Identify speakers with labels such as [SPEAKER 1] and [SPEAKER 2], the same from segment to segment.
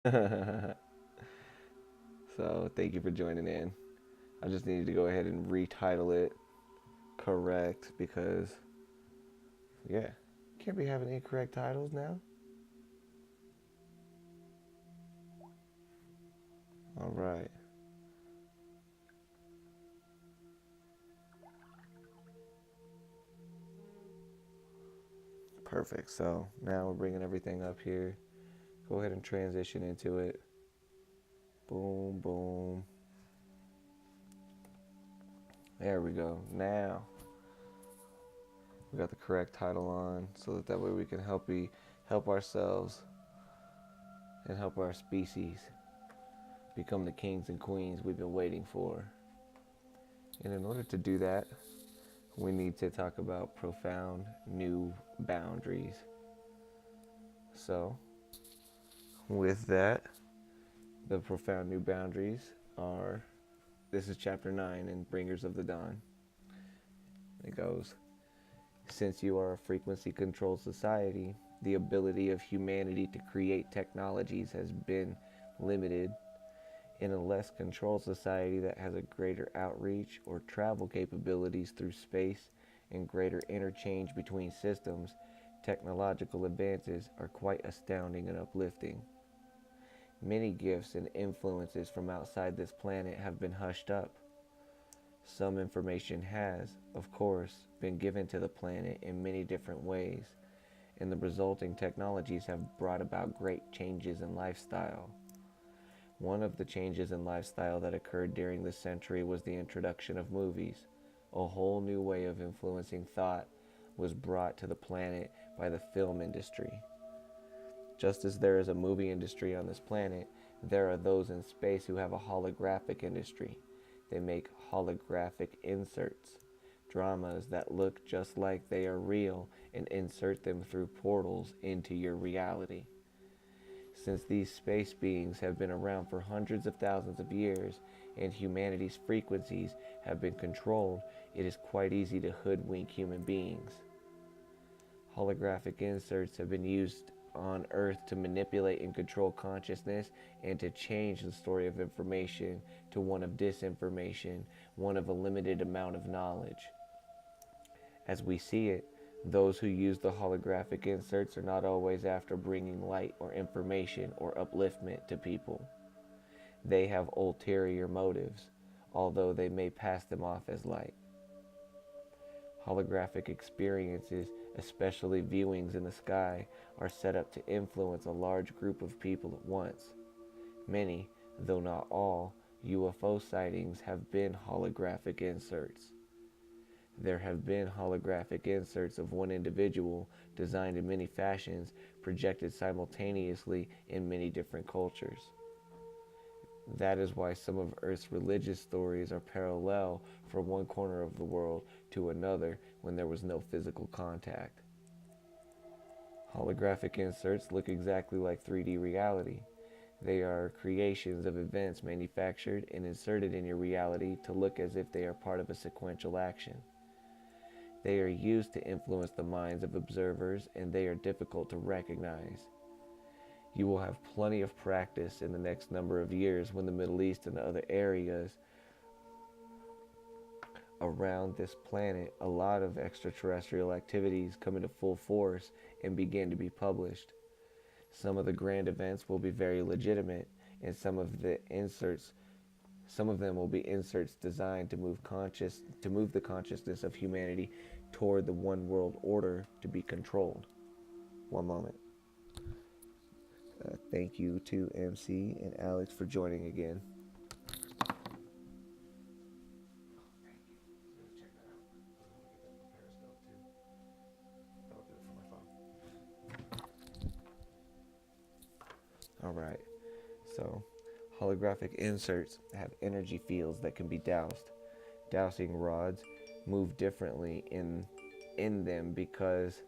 [SPEAKER 1] So thank you for joining in. I just needed to go ahead and retitle it correct because, yeah, can't be having incorrect titles now. All right, perfect. So now we're bringing everything up here. Go ahead and transition into it. Boom, boom. There we go. Now we got the correct title on, so that way we can help ourselves and help our species become the kings and queens we've been waiting for. And in order to do that, we need to talk about profound new boundaries. So, with that, the profound new boundaries are this is chapter 9 in Bringers of the Dawn. It goes, since you are a frequency controlled society, the ability of humanity to create technologies has been limited. In a less controlled society that has a greater outreach or travel capabilities through space and greater interchange between systems, technological advances are quite astounding and uplifting. Many gifts and influences from outside this planet have been hushed up. Some information has, of course, been given to the planet in many different ways, and the resulting technologies have brought about great changes in lifestyle. One of the changes in lifestyle that occurred during this century was the introduction of movies. A whole new way of influencing thought was brought to the planet by the film industry. Just as there is a movie industry on this planet, there are those in space who have a holographic industry. They make holographic inserts, dramas that look just like they are real, and insert them through portals into your reality. Since these space beings have been around for hundreds of thousands of years and humanity's frequencies have been controlled, it is quite easy to hoodwink human beings. Holographic inserts have been used on Earth to manipulate and control consciousness and to change the story of information to one of disinformation, one of a limited amount of knowledge. As we see it, those who use the holographic inserts are not always after bringing light or information or upliftment to people. They have ulterior motives, although they may pass them off as light. Holographic experiences, especially viewings in the sky, are set up to influence a large group of people at once. Many, though not all, UFO sightings have been holographic inserts. There have been holographic inserts of one individual, designed in many fashions, projected simultaneously in many different cultures. That is why some of Earth's religious stories are parallel from one corner of the world to another when there was no physical contact. Holographic inserts look exactly like 3D reality. They are creations of events manufactured and inserted in your reality to look as if they are part of a sequential action. They are used to influence the minds of observers, and they are difficult to recognize. You will have plenty of practice in the next number of years when the Middle East and the other areas around this planet, a lot of extraterrestrial activities come into full force and begin to be published. Some of the grand events will be very legitimate, and some of them will be inserts designed to move the consciousness of humanity toward the one world order to be controlled. One moment. Thank you to MC and Alex for joining again. All right. So, holographic inserts have energy fields that can be doused. Dowsing rods move differently in them because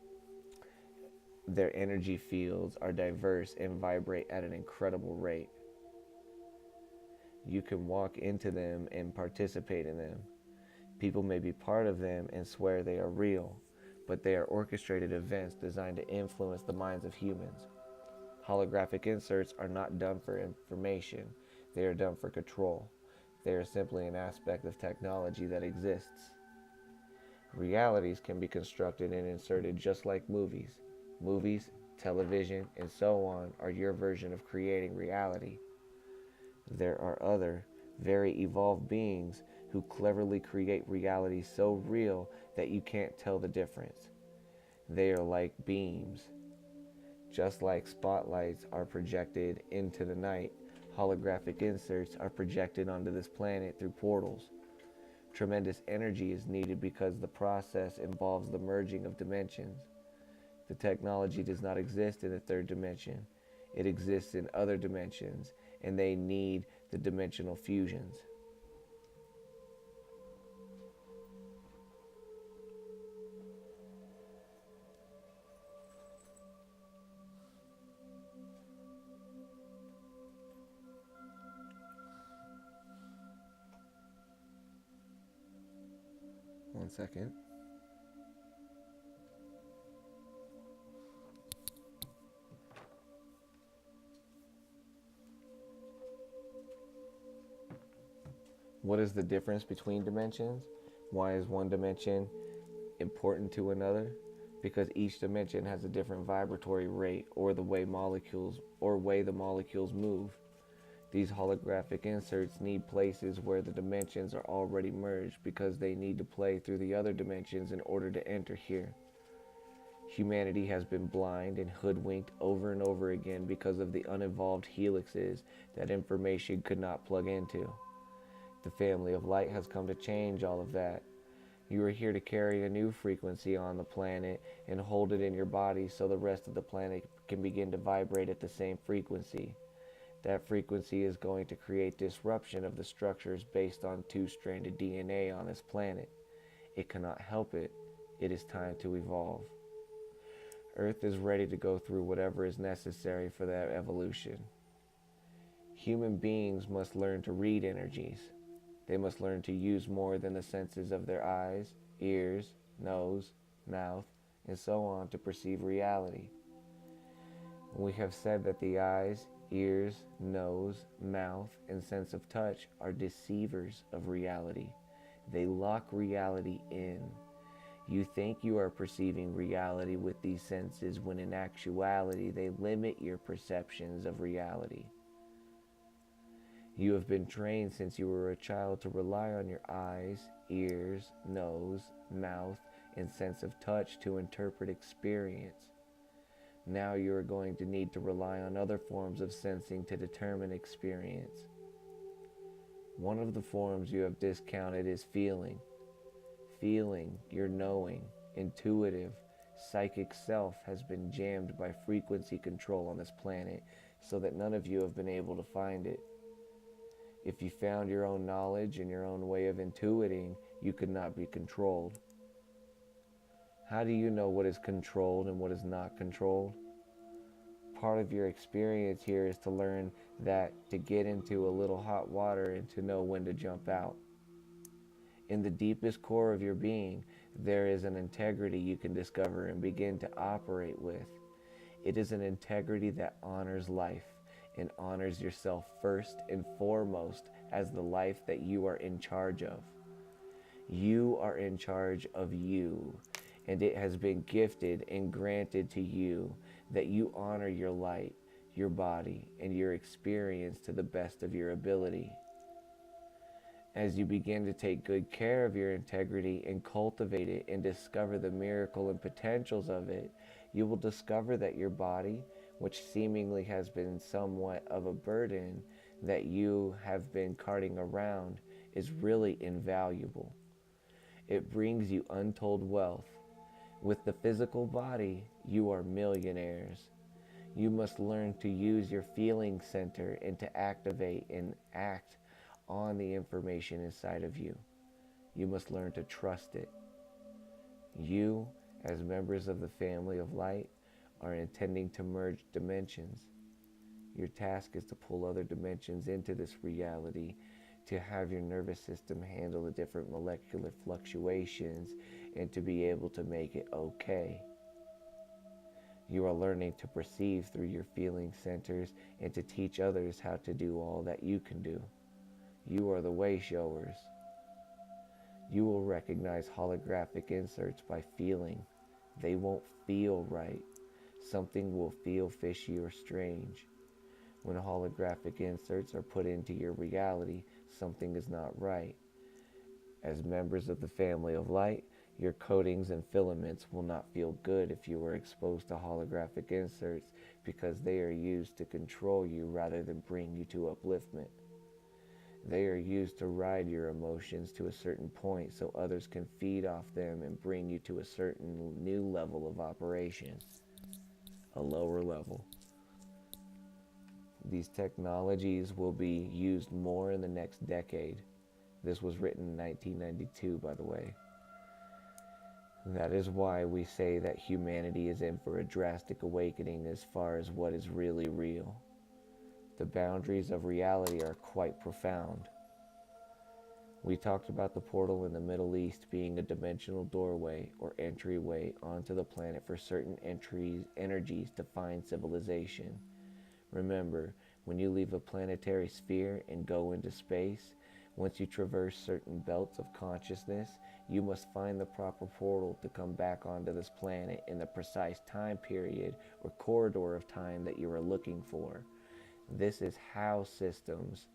[SPEAKER 1] their energy fields are diverse and vibrate at an incredible rate. You can walk into them and participate in them. People may be part of them and swear they are real, but they are orchestrated events designed to influence the minds of humans. Holographic inserts are not done for information, they are done for control. They are simply an aspect of technology that exists. Realities can be constructed and inserted just like movies. Movies, television, and so on are your version of creating reality. There are other, very evolved beings who cleverly create reality so real that you can't tell the difference. They are like beams. Just like spotlights are projected into the night, holographic inserts are projected onto this planet through portals. Tremendous energy is needed because the process involves the merging of dimensions. The technology does not exist in the third dimension. It exists in other dimensions, and they need the dimensional fusions. One second. What is the difference between dimensions? Why is one dimension important to another? Because each dimension has a different vibratory rate or the way the molecules move. These holographic inserts need places where the dimensions are already merged because they need to play through the other dimensions in order to enter here. Humanity has been blind and hoodwinked over and over again because of the unevolved helixes that information could not plug into. The family of light has come to change all of that. You are here to carry a new frequency on the planet and hold it in your body so the rest of the planet can begin to vibrate at the same frequency. That frequency is going to create disruption of the structures based on two-stranded DNA on this planet. It cannot help it. It is time to evolve. Earth is ready to go through whatever is necessary for that evolution. Human beings must learn to read energies. They must learn to use more than the senses of their eyes, ears, nose, mouth, and so on to perceive reality. We have said that the eyes, ears, nose, mouth, and sense of touch are deceivers of reality. They lock reality in. You think you are perceiving reality with these senses when in actuality they limit your perceptions of reality. You have been trained since you were a child to rely on your eyes, ears, nose, mouth, and sense of touch to interpret experience. Now you are going to need to rely on other forms of sensing to determine experience. One of the forms you have discounted is feeling. Feeling, your knowing, intuitive, psychic self has been jammed by frequency control on this planet so that none of you have been able to find it. If you found your own knowledge and your own way of intuiting, you could not be controlled. How do you know what is controlled and what is not controlled? Part of your experience here is to learn that to get into a little hot water and to know when to jump out. In the deepest core of your being, there is an integrity you can discover and begin to operate with. It is an integrity that honors life and honors yourself first and foremost as the life that you are in charge of. You are in charge of you, and it has been gifted and granted to you that you honor your light, your body, and your experience to the best of your ability. As you begin to take good care of your integrity and cultivate it and discover the miracle and potentials of it, you will discover that your body, which seemingly has been somewhat of a burden that you have been carting around, is really invaluable. It brings you untold wealth. With the physical body, you are millionaires. You must learn to use your feeling center and to activate and act on the information inside of you. You must learn to trust it. You, as members of the family of light, are intending to merge dimensions. Your task is to pull other dimensions into this reality, to have your nervous system handle the different molecular fluctuations, and to be able to make it okay. You are learning to perceive through your feeling centers and to teach others how to do all that you can do. You are the way showers. You will recognize holographic inserts by feeling. They won't feel right. Something will feel fishy or strange. When holographic inserts are put into your reality, something is not right. As members of the family of light, your coatings and filaments will not feel good if you are exposed to holographic inserts because they are used to control you rather than bring you to upliftment. They are used to ride your emotions to a certain point so others can feed off them and bring you to a certain new level of operation, a lower level. These technologies will be used more in the next decade. This was written in 1992, by the way. That is why we say that humanity is in for a drastic awakening as far as what is really real. The boundaries of reality are quite profound. We talked about the portal in the Middle East being a dimensional doorway or entryway onto the planet for certain energies to find civilization. Remember, when you leave a planetary sphere and go into space, once you traverse certain belts of consciousness, you must find the proper portal to come back onto this planet in the precise time period or corridor of time that you are looking for. This is how systems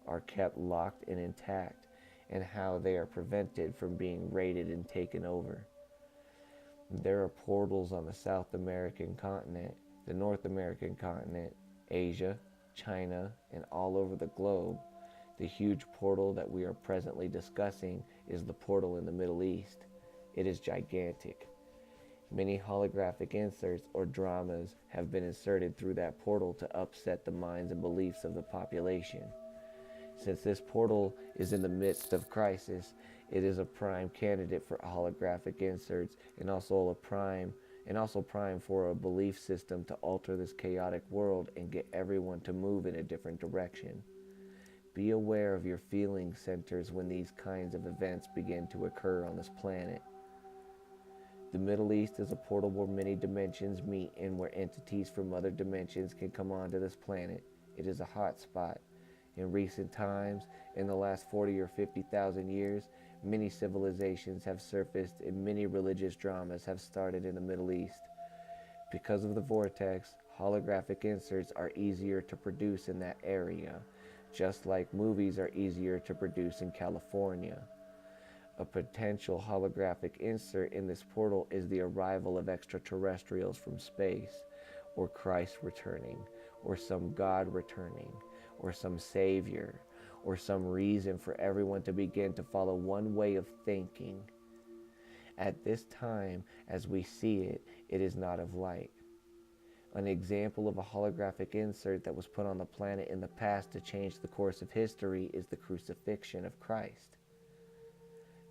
[SPEAKER 1] are kept locked and intact, and how they are prevented from being raided and taken over. There are portals on the South American continent, the North American continent, Asia, China, and all over the globe. The huge portal that we are presently discussing is the portal in the Middle East. It is gigantic. Many holographic inserts or dramas have been inserted through that portal to upset the minds and beliefs of the population. Since this portal is in the midst of crisis, it is a prime candidate for holographic inserts and also prime for a belief system to alter this chaotic world and get everyone to move in a different direction. Be aware of your feeling centers when these kinds of events begin to occur on this planet. The Middle East is a portal where many dimensions meet and where entities from other dimensions can come onto this planet. It is a hot spot. In recent times, in the last 40 or 50,000 years, many civilizations have surfaced and many religious dramas have started in the Middle East. Because of the vortex, holographic inserts are easier to produce in that area, just like movies are easier to produce in California. A potential holographic insert in this portal is the arrival of extraterrestrials from space, or Christ returning, or some God returning, or some savior, or some reason for everyone to begin to follow one way of thinking. At this time, as we see it, it is not of light. An example of a holographic insert that was put on the planet in the past to change the course of history is the crucifixion of Christ.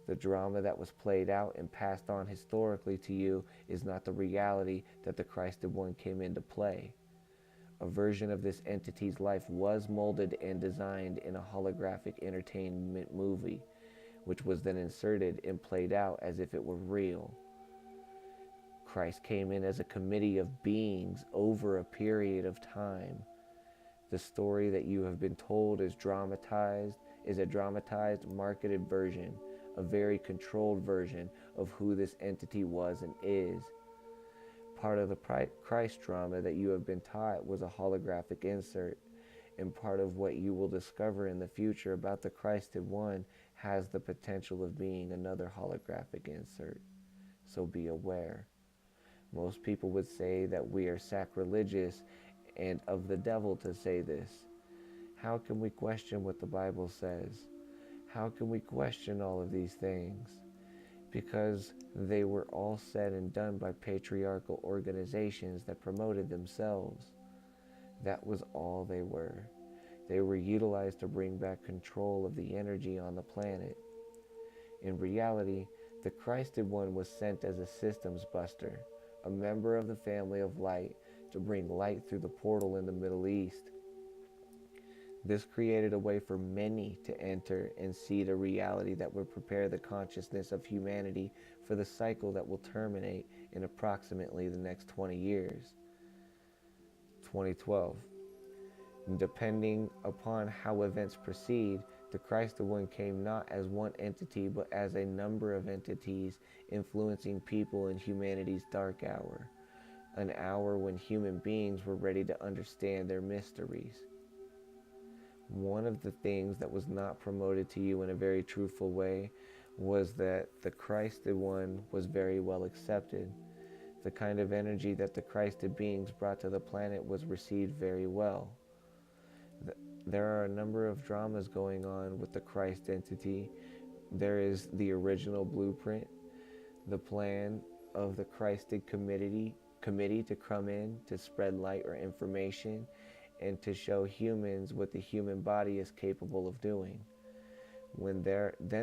[SPEAKER 1] The drama that was played out and passed on historically to you is not the reality that the Christed One came into play. A version of this entity's life was molded and designed in a holographic entertainment movie, which was then inserted and played out as if it were real. Christ came in as a committee of beings over a period of time. The story that you have been told is a dramatized, marketed version, a very controlled version of who this entity was and is. Part of the Christ drama that you have been taught was a holographic insert, and part of what you will discover in the future about the Christed One has the potential of being another holographic insert. So be aware. Most people would say that we are sacrilegious and of the devil to say this. How can we question what the Bible says? How can we question all of these things? Because they were all said and done by patriarchal organizations that promoted themselves. That was all they were. They were utilized to bring back control of the energy on the planet. In reality, the Christed One was sent as a systems buster, a member of the family of light, to bring light through the portal in the Middle East. This created a way for many to enter and see the reality that would prepare the consciousness of humanity for the cycle that will terminate in approximately the next 20 years. 2012. Depending upon how events proceed, the Christ the One came not as one entity, but as a number of entities influencing people in humanity's dark hour, an hour when human beings were ready to understand their mysteries. One of the things that was not promoted to you in a very truthful way was that the Christ the One was very well accepted. The kind of energy that the Christed beings brought to the planet was received very well. There are a number of dramas going on with the Christ entity. There is the original blueprint, the plan of the Christed committee to come in to spread light or information and to show humans what the human body is capable of doing. Then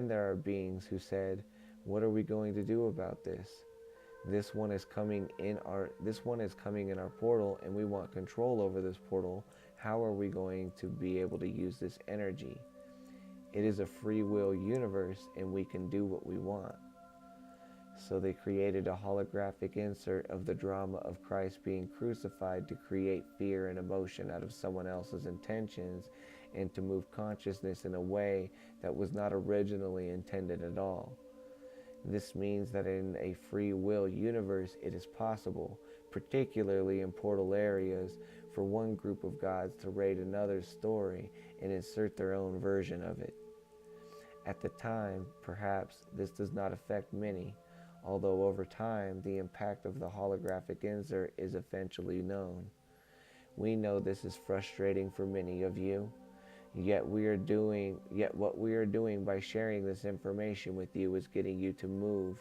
[SPEAKER 1] there are beings who said, "What are we going to do about this? This one is coming in our portal, and we want control over this portal. How are we going to be able to use this energy? It is a free will universe, and we can do what we want." So they created a holographic insert of the drama of Christ being crucified to create fear and emotion out of someone else's intentions and to move consciousness in a way that was not originally intended at all. This means that in a free will universe it is possible, particularly in portal areas, for one group of gods to raid another's story and insert their own version of it. At the time, perhaps, this does not affect many, although over time the impact of the holographic insert is eventually known. We know this is frustrating for many of you, yet what we are doing by sharing this information with you is getting you to move,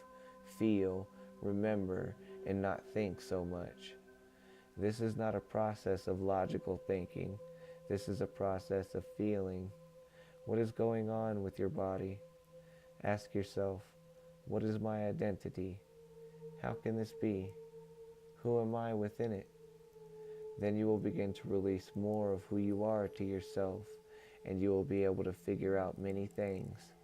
[SPEAKER 1] feel, remember, and not think so much. This is not a process of logical thinking. This is a process of feeling. What is going on with your body? Ask yourself, what is my identity? How can this be? Who am I within it? Then you will begin to release more of who you are to yourself, and you will be able to figure out many things.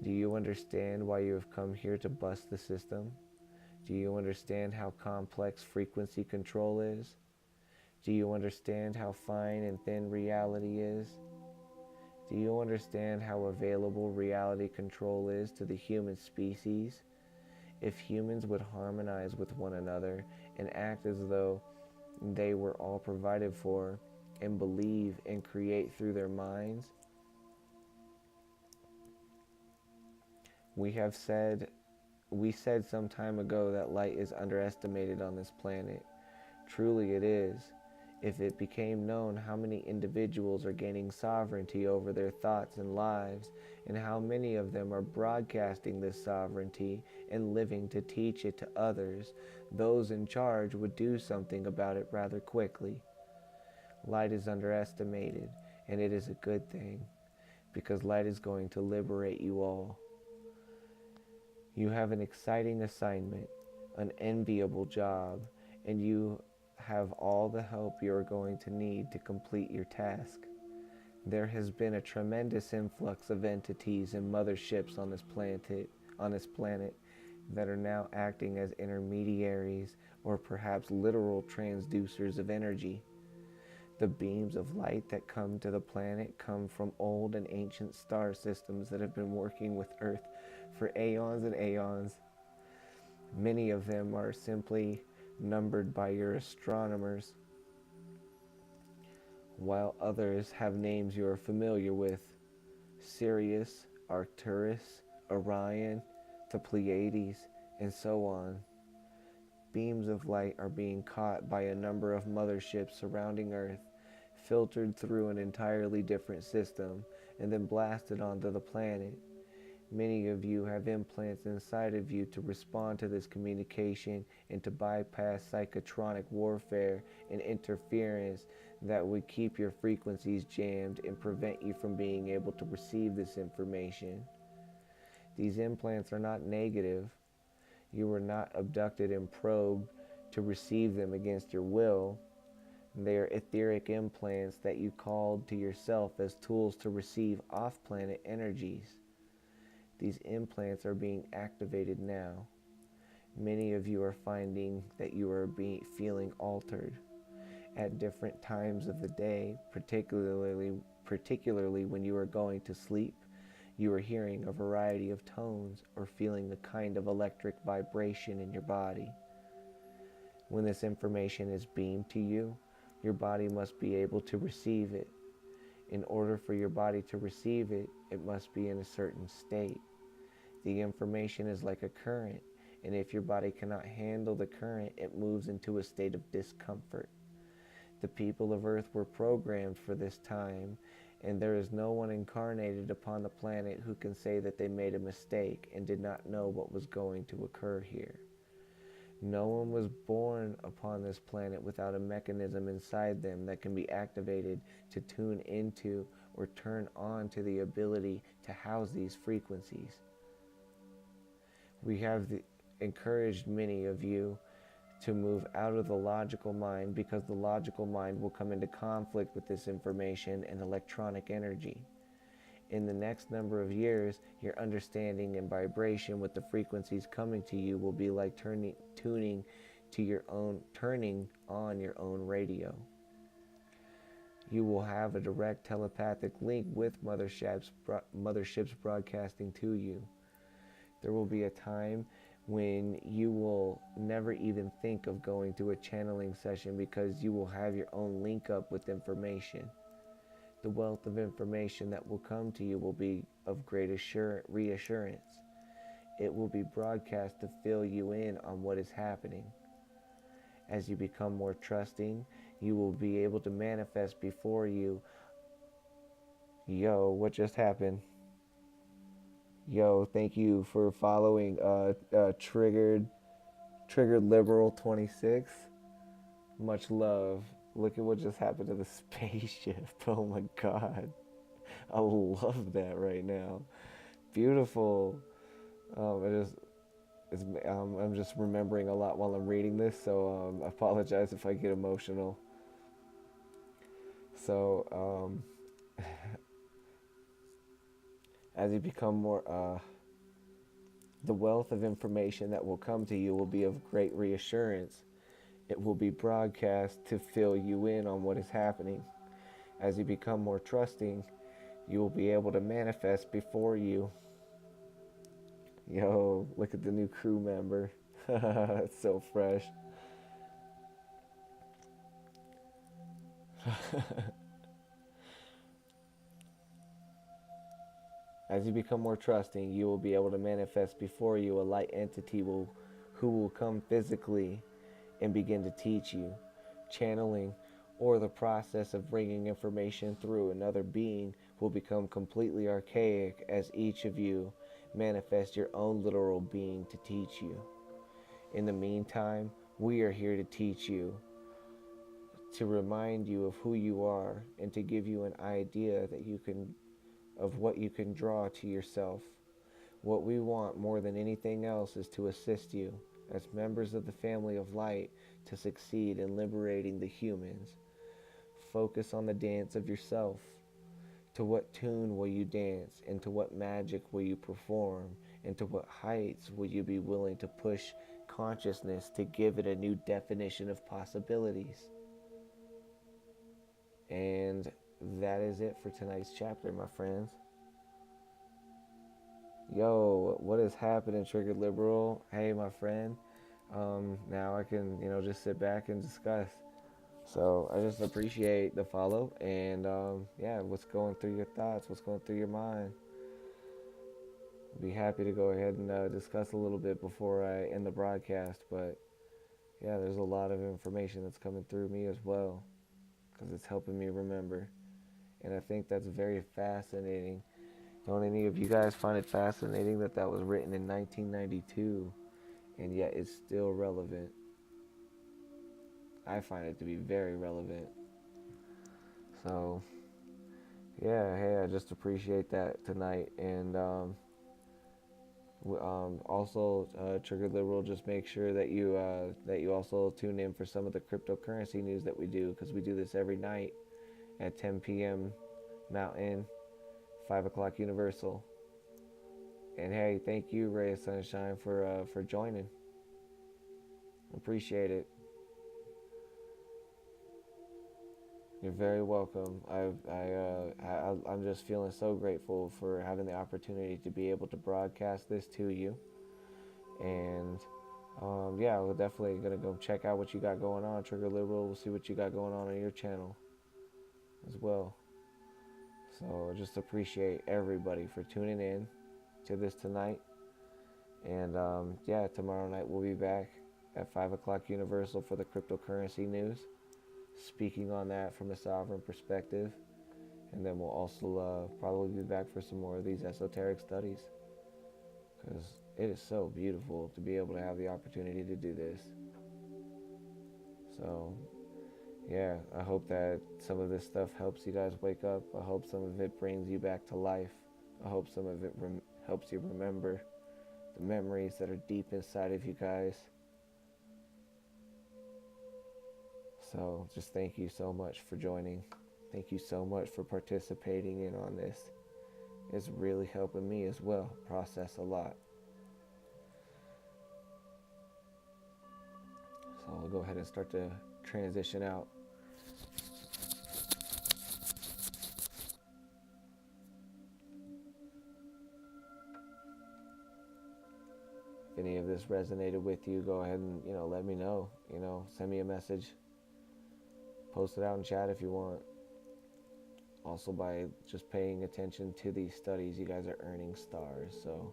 [SPEAKER 1] Do you understand why you have come here to bust the system? Do you understand how complex frequency control is? Do you understand how fine and thin reality is? Do you understand how available reality control is to the human species? If humans would harmonize with one another and act as though they were all provided for and believe and create through their minds, we said some time ago that light is underestimated on this planet. Truly it is. If it became known how many individuals are gaining sovereignty over their thoughts and lives, and how many of them are broadcasting this sovereignty and living to teach it to others, those in charge would do something about it rather quickly. Light is underestimated, and it is a good thing, because light is going to liberate you all. You have an exciting assignment, an enviable job, and you have all the help you are going to need to complete your task. There has been a tremendous influx of entities and motherships on this planet that are now acting as intermediaries or perhaps literal transducers of energy. The beams of light that come to the planet come from old and ancient star systems that have been working with Earth for aeons and aeons. Many of them are simply numbered by your astronomers, while others have names you are familiar with: Sirius, Arcturus, Orion, the Pleiades, and so on. Beams of light are being caught by a number of motherships surrounding Earth, filtered through an entirely different system, and then blasted onto the planet. Many of you have implants inside of you to respond to this communication and to bypass psychotronic warfare and interference that would keep your frequencies jammed and prevent you from being able to receive this information. These implants are not negative. You were not abducted and probed to receive them against your will. They are etheric implants that you called to yourself as tools to receive off-planet energies. These implants are being activated now. Many of you are finding that you are feeling altered at different times of the day, particularly when you are going to sleep. You are hearing a variety of tones or feeling a kind of electric vibration in your body. When this information is beamed to you, your body must be able to receive it. In order for your body to receive it, it must be in a certain state. The information is like a current, and if your body cannot handle the current, it moves into a state of discomfort. The people of Earth were programmed for this time, and there is no one incarnated upon the planet who can say that they made a mistake and did not know what was going to occur here. No one was born upon this planet without a mechanism inside them that can be activated to tune into or turn on to the ability to house these frequencies. We have encouraged many of you to move out of the logical mind, because the logical mind will come into conflict with this information and electronic energy. In the next number of years, your understanding and vibration with the frequencies coming to you will be like turning on your own radio. You will have a direct telepathic link with motherships broadcasting to you. There will be a time when you will never even think of going to a channeling session, because you will have your own link up with information. The wealth of information that will come to you will be of great reassurance. It will be broadcast to fill you in on what is happening. As you become more trusting, you will be able to manifest before you. Yo, what just happened? Yo, thank you for following Triggered Liberal 26. Much love. Look at what just happened to the spaceship. Oh my God. I love that right now. Beautiful. I'm just remembering a lot while I'm reading this, so I apologize if I get emotional. So, as you become more, the wealth of information that will come to you will be of great reassurance. It will be broadcast to fill you in on what is happening. As you become more trusting, you will be able to manifest before you. Yo, look at the new crew member. It's so fresh. As you become more trusting, you will be able to manifest before you a light entity who will come physically and begin to teach you. Channeling, or the process of bringing information through another being, will become completely archaic as each of you manifest your own literal being to teach you. In the meantime, we are here to teach you, to remind you of who you are, and to give you an idea of what you can draw to yourself. What we want more than anything else is to assist you, as members of the family of light, to succeed in liberating the humans. Focus on the dance of yourself. To what tune will you dance, and to what magic will you perform, and to what heights will you be willing to push consciousness to give it a new definition of possibilities? And that is it for tonight's chapter, my friends. Yo, what is happening, Triggered Liberal? Hey, my friend. Now I can, just sit back and discuss. So I just appreciate the follow, and what's going through your thoughts, what's going through your mind. I'd be happy to go ahead and discuss a little bit before I end the broadcast, but yeah, there's a lot of information that's coming through me as well, because it's helping me remember, and I think that's very fascinating. Don't any of you guys find it fascinating that was written in 1992, and yet it's still relevant? I find it to be very relevant. So, yeah, hey, I just appreciate that tonight. And also, Triggered Liberal, just make sure that you also tune in for some of the cryptocurrency news that we do, because we do this every night at 10 p.m. Mountain, 5 o'clock Universal. And hey, thank you, Ray of Sunshine, for joining. Appreciate it. You're very welcome. I'm just feeling so grateful for having the opportunity to be able to broadcast this to you. And yeah, we're definitely gonna go check out what you got going on, Trigger Liberal. We'll see what you got going on your channel as well. So just appreciate everybody for tuning in to this tonight. And yeah, tomorrow night we'll be back at 5 o'clock Universal for the cryptocurrency news, speaking on that from a sovereign perspective. And then we'll also probably be back for some more of these esoteric studies, because it is so beautiful to be able to have the opportunity to do this. So yeah, I hope that some of this stuff helps you guys wake up. I hope some of it brings you back to life. I hope some of it helps you remember the memories that are deep inside of you guys. So just thank you so much for joining. Thank you so much for participating in on this. It's really helping me as well process a lot. So I'll go ahead and start to transition out. If any of this resonated with you, go ahead and, let me know. Send me a message. Post it out in chat if you want. Also, by just paying attention to these studies, you guys are earning stars. So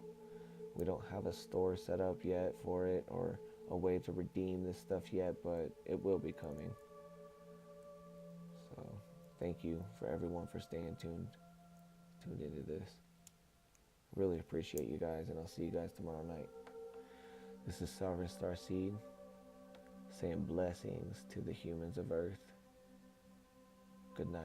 [SPEAKER 1] we don't have a store set up yet for it or a way to redeem this stuff yet, but it will be coming. So thank you for everyone for staying tuned into this. Really appreciate you guys, and I'll see you guys tomorrow night. This is Sovereign Star Seed saying blessings to the humans of Earth. Good night.